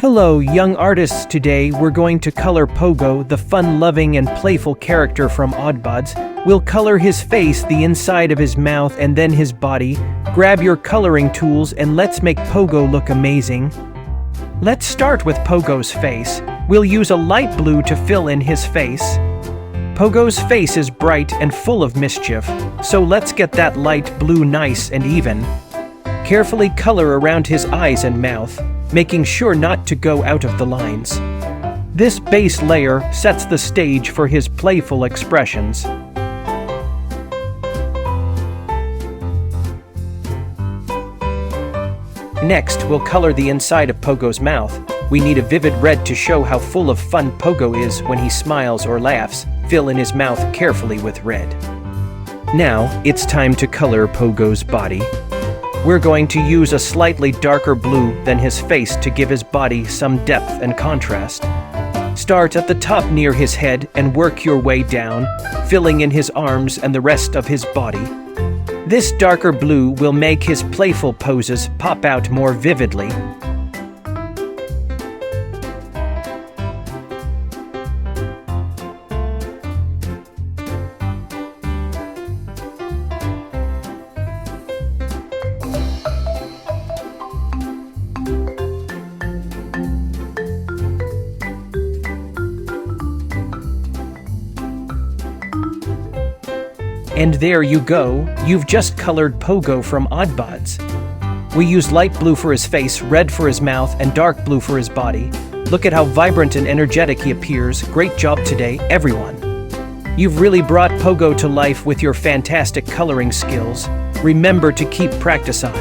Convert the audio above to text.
Hello, young artists. Today we're going to color Pogo, the fun-loving and playful character from Oddbods. We'll color his face, the inside of his mouth, and then his body. Grab your coloring tools and let's make Pogo look amazing. Let's start with Pogo's face. We'll use a light blue to fill in his face. Pogo's face is bright and full of mischief, so let's get that light blue nice and even. Carefully color around his eyes and mouth, making sure not to go out of the lines. This base layer sets the stage for his playful expressions. Next, we'll color the inside of Pogo's mouth. We need a vivid red to show how full of fun Pogo is when he smiles or laughs. Fill in his mouth carefully with red. Now, it's time to color Pogo's body. We're going to use a slightly darker blue than his face to give his body some depth and contrast. Start at the top near his head and work your way down, filling in his arms and the rest of his body. This darker blue will make his playful poses pop out more vividly. And there you go, you've just colored Pogo from Oddbods. We used light blue for his face, red for his mouth, and dark blue for his body. Look at how vibrant and energetic he appears. Great job today, everyone. You've really brought Pogo to life with your fantastic coloring skills. Remember to keep practicing.